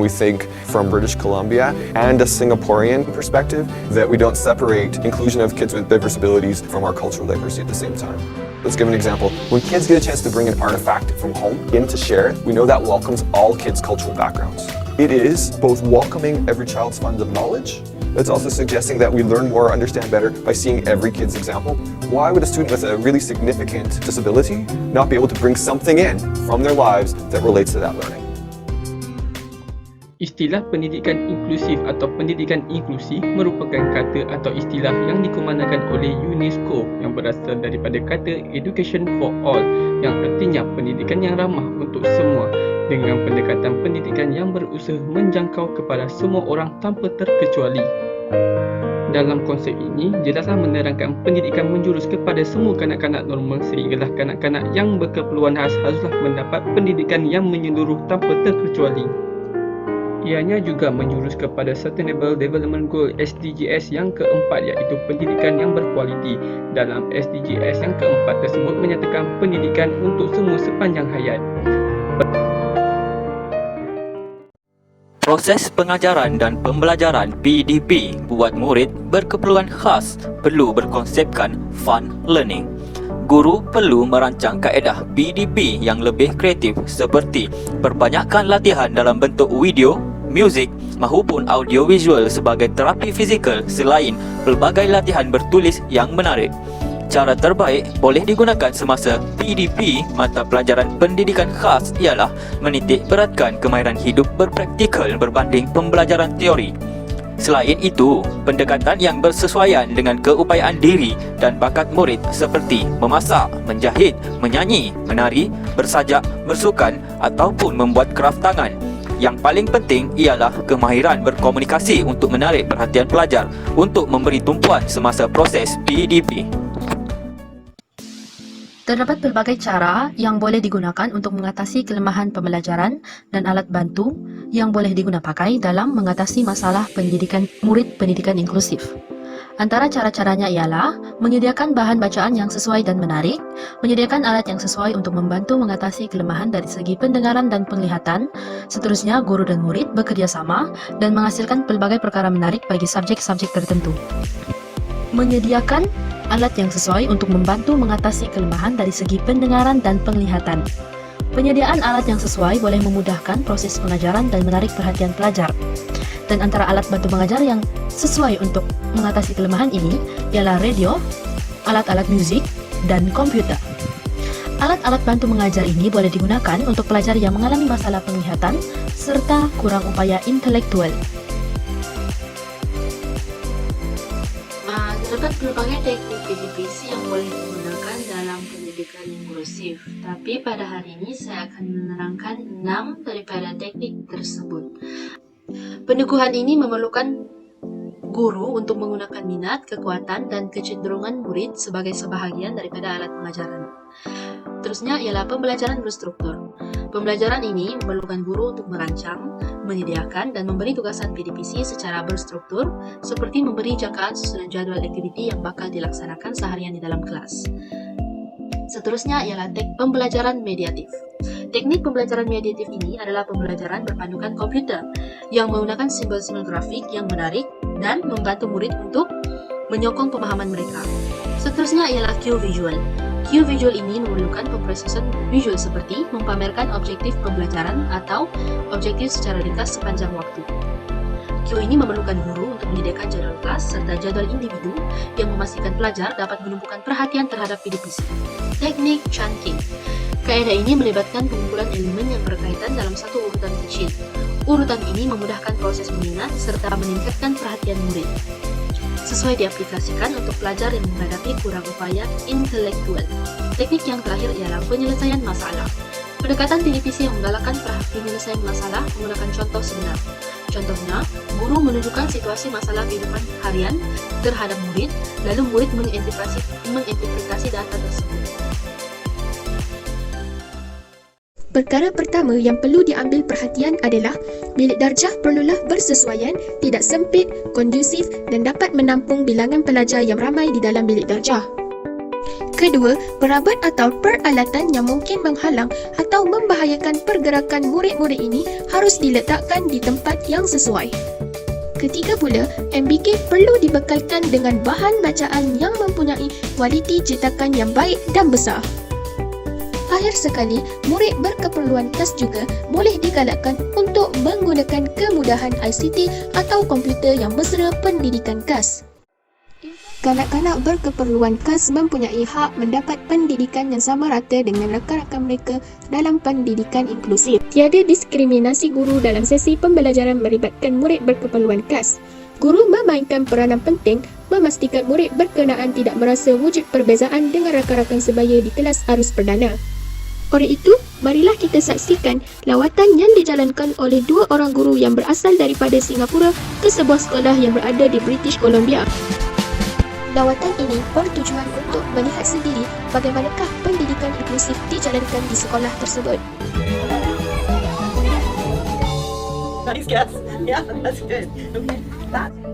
we think from British Columbia and a Singaporean perspective, that we don't separate inclusion of kids with diverse abilities from our cultural diversity at the same time. Let's give an example. When kids get a chance to bring an artifact from home in to share, we know that welcomes all kids' cultural backgrounds. It is both welcoming every child's fund of knowledge. It's also suggesting that we learn more, understand better by seeing every kid's example. Why would a student with a really significant disability not be able to bring something in from their lives that relates to that learning? Istilah pendidikan inklusif atau pendidikan inklusi merupakan kata atau istilah yang dikumandangkan oleh UNESCO yang berasal daripada kata Education for All, yang artinya pendidikan yang ramah untuk semua, dengan pendekatan pendidikan yang berusaha menjangkau kepada semua orang tanpa terkecuali. Dalam konsep ini, jelaslah menerangkan pendidikan menjurus kepada semua kanak-kanak normal, sehinggalah kanak-kanak yang berkeperluan khas haruslah mendapat pendidikan yang menyeluruh tanpa terkecuali. Ianya juga menjurus kepada Sustainable Development Goal SDGs yang keempat, iaitu pendidikan yang berkualiti. Dalam SDGs yang keempat tersebut menyatakan pendidikan untuk semua sepanjang hayat. Proses pengajaran dan pembelajaran PDP buat murid berkeperluan khas perlu berkonsepkan fun learning. Guru perlu merancang kaedah PDP yang lebih kreatif, seperti perbanyakkan latihan dalam bentuk video, muzik maupun audiovisual sebagai terapi fizikal selain pelbagai latihan bertulis yang menarik. Cara terbaik boleh digunakan semasa PDP mata pelajaran pendidikan khas ialah menitik beratkan kemahiran hidup berpraktikal berbanding pembelajaran teori. Selain itu, pendekatan yang bersesuaian dengan keupayaan diri dan bakat murid seperti memasak, menjahit, menyanyi, menari, bersajak, bersukan ataupun membuat kraf tangan. Yang paling penting ialah kemahiran berkomunikasi untuk menarik perhatian pelajar untuk memberi tumpuan semasa proses PDP. Terdapat pelbagai cara yang boleh digunakan untuk mengatasi kelemahan pembelajaran dan alat bantu yang boleh digunakan pakai dalam mengatasi masalah pendidikan murid pendidikan inklusif. Antara cara-caranya ialah menyediakan bahan bacaan yang sesuai dan menarik, menyediakan alat yang sesuai untuk membantu mengatasi kelemahan dari segi pendengaran dan penglihatan, seterusnya guru dan murid bekerjasama dan menghasilkan pelbagai perkara menarik bagi subjek-subjek tertentu. Menyediakan alat yang sesuai untuk membantu mengatasi kelemahan dari segi pendengaran dan penglihatan. Penyediaan alat yang sesuai boleh memudahkan proses pengajaran dan menarik perhatian pelajar. Dan antara alat bantu mengajar yang sesuai untuk mengatasi kelemahan ini ialah radio, alat-alat muzik, dan komputer. Alat-alat bantu mengajar ini boleh digunakan untuk pelajar yang mengalami masalah penglihatan serta kurang upaya intelektual. Terdapat berbagai teknik PDPC yang boleh digunakan dalam pendidikan inklusif, tapi pada hari ini saya akan menerangkan 6 daripada teknik tersebut. Peneguhan ini memerlukan guru untuk menggunakan minat, kekuatan, dan kecenderungan murid sebagai sebahagian daripada alat pengajaran. Terusnya ialah pembelajaran berstruktur. Pembelajaran ini memerlukan guru untuk merancang, menyediakan, dan memberi tugasan PDPC secara berstruktur, seperti memberi jakaan susunan jadual aktiviti yang bakal dilaksanakan seharian di dalam kelas. Seterusnya ialah teknik pembelajaran mediatif. Teknik pembelajaran mediatif ini adalah pembelajaran berpandukan komputer yang menggunakan simbol-simbol grafik yang menarik dan membantu murid untuk menyokong pemahaman mereka. Seterusnya ialah cue visual. Cue visual ini memerlukan pemrosesan visual seperti mempamerkan objektif pembelajaran atau objektif secara ringkas sepanjang waktu. Cue ini memerlukan guru untuk menyediakan jadwal kelas serta jadwal individu yang memastikan pelajar dapat menumpukan perhatian terhadap PDPC. Teknik chunking. Kaedah ini melibatkan pengumpulan elemen yang berkaitan dalam satu urutan kecil. Urutan ini memudahkan proses mengingat serta meningkatkan perhatian murid. Sesuai diaplikasikan untuk pelajar yang menghadapi kurang upaya intelektual. Teknik yang terakhir ialah penyelesaian masalah. Pendekatan PDPC yang menggalakkan penyelesaian masalah menggunakan contoh sebenar. Contohnya, guru menunjukkan situasi masalah kehidupan harian terhadap murid, lalu murid menginterpretasi data tersebut. Perkara pertama yang perlu diambil perhatian adalah bilik darjah perlulah bersesuaian, tidak sempit, kondusif dan dapat menampung bilangan pelajar yang ramai di dalam bilik darjah. Kedua, perabot atau peralatan yang mungkin menghalang atau membahayakan pergerakan murid-murid ini harus diletakkan di tempat yang sesuai. Ketiga pula, MBK perlu dibekalkan dengan bahan bacaan yang mempunyai kualiti cetakan yang baik dan besar. Akhir sekali, murid berkeperluan khas juga boleh digalakkan untuk menggunakan kemudahan ICT atau komputer yang bersera pendidikan khas. Kanak-kanak berkeperluan khas mempunyai hak mendapat pendidikan yang sama rata dengan rakan-rakan mereka dalam pendidikan inklusif. Tiada diskriminasi guru dalam sesi pembelajaran melibatkan murid berkeperluan khas. Guru memainkan peranan penting memastikan murid berkenaan tidak merasa wujud perbezaan dengan rakan-rakan sebaya di kelas arus perdana. Oleh itu, marilah kita saksikan lawatan yang dijalankan oleh dua orang guru yang berasal daripada Singapura ke sebuah sekolah yang berada di British Columbia. Lawatan ini bertujuan untuk melihat sendiri bagaimanakah pendidikan inklusif dijalankan di sekolah tersebut. Nice guess. Yeah, that's good. Okay.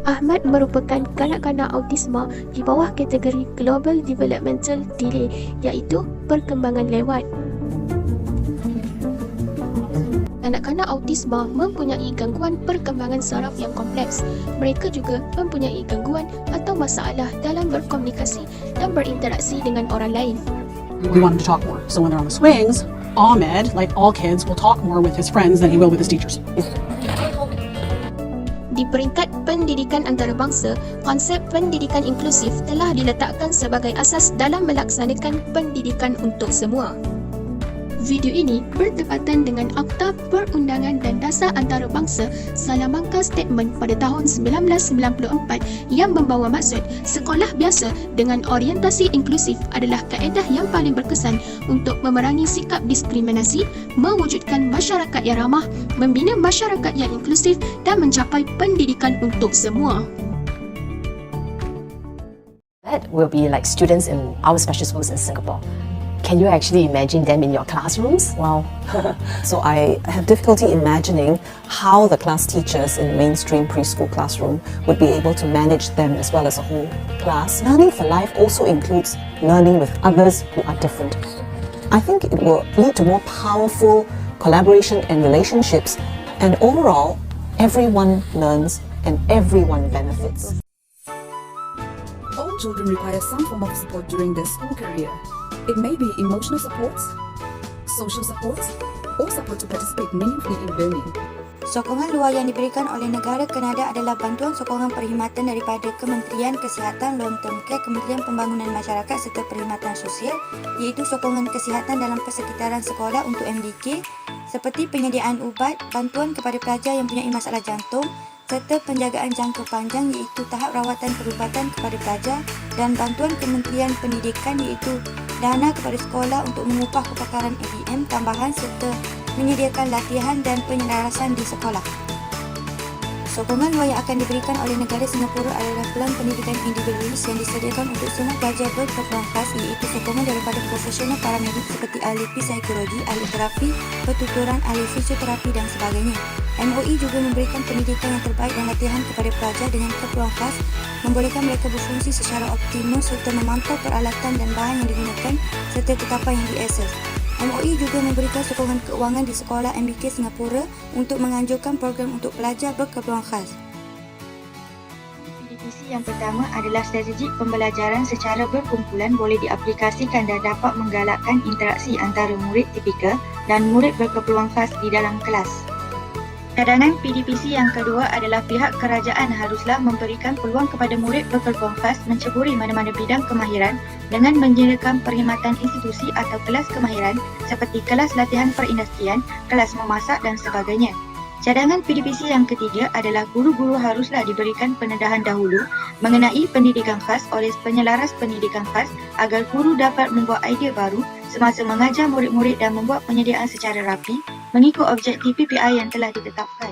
Ahmad merupakan kanak-kanak autisma di bawah kategori Global Developmental Delay, iaitu perkembangan lewat. Kanak-kanak autisma mempunyai gangguan perkembangan saraf yang kompleks. Mereka juga mempunyai gangguan atau masalah dalam berkomunikasi dan berinteraksi dengan orang lain. We want him to talk more. So when they're on the swings, Ahmed, like all kids, will talk more with his friends than he will with his teachers. Di peringkat pendidikan antarabangsa, konsep pendidikan inklusif telah diletakkan sebagai asas dalam melaksanakan pendidikan untuk semua. Video ini bertepatan dengan Akta Perundangan dan Dasar Antarabangsa Salamanca Statement pada tahun 1994 yang membawa maksud sekolah biasa dengan orientasi inklusif adalah kaedah yang paling berkesan untuk memerangi sikap diskriminasi, mewujudkan masyarakat yang ramah, membina masyarakat yang inklusif dan mencapai pendidikan untuk semua. That will be like students in our special schools in Singapore. Can you actually imagine them in your classrooms? Wow. So I have difficulty imagining how the class teachers in mainstream preschool classroom would be able to manage them as well as a whole class. Learning for life also includes learning with others who are different. I think it will lead to more powerful collaboration and relationships, and overall, everyone learns and everyone benefits. All children require some form of support during their school career. It may be emotional supports, social supports, or support to participate meaningfully in learning. Sokongan luar yang diberikan oleh negara Kanada adalah bantuan sokongan perkhidmatan daripada Kementerian Kesihatan, Long Term Care, Kementerian Pembangunan Masyarakat serta Perkhidmatan Sosial, iaitu sokongan kesihatan dalam persekitaran sekolah untuk MDK seperti penyediaan ubat, bantuan kepada pelajar yang mempunyai masalah jantung, serta penjagaan jangka panjang iaitu tahap rawatan perubatan kepada pelajar, dan bantuan Kementerian Pendidikan iaitu dana kepada sekolah untuk mengupah kepakaran ADM tambahan serta menyediakan latihan dan penyelarasan di sekolah. Sokongan luar yang akan diberikan oleh negara Singapura adalah pelan pendidikan individualis yang disediakan untuk semua pelajar berkeperluan khas, iaitu sokongan daripada profesional paramedik seperti ahli psikologi, ahli terapi, pertuturan, ahli fisioterapi dan sebagainya. MOE juga memberikan pendidikan yang terbaik dan latihan kepada pelajar dengan keperluan khas, membolehkan mereka berfungsi secara optimal serta memantau peralatan dan bahan yang digunakan serta tetapan yang diakses. MOE juga memberikan sokongan keuangan di sekolah MBK Singapura untuk menganjurkan program untuk pelajar berkeperluan khas. PDPC yang pertama adalah strategi pembelajaran secara berkumpulan boleh diaplikasikan dan dapat menggalakkan interaksi antara murid tipikal dan murid berkeperluan khas di dalam kelas. Cadangan PDPC yang kedua adalah pihak kerajaan haruslah memberikan peluang kepada murid berkeperluan khas menceburi mana-mana bidang kemahiran dengan menyediakan perkhidmatan institusi atau kelas kemahiran seperti kelas latihan perindustrian, kelas memasak dan sebagainya. Cadangan PDPC yang ketiga adalah guru-guru haruslah diberikan pendedahan dahulu mengenai pendidikan khas oleh penyelaras pendidikan khas agar guru dapat membuat idea baru semasa mengajar murid-murid dan membuat penyediaan secara rapi mengikut objektif PPI yang telah ditetapkan.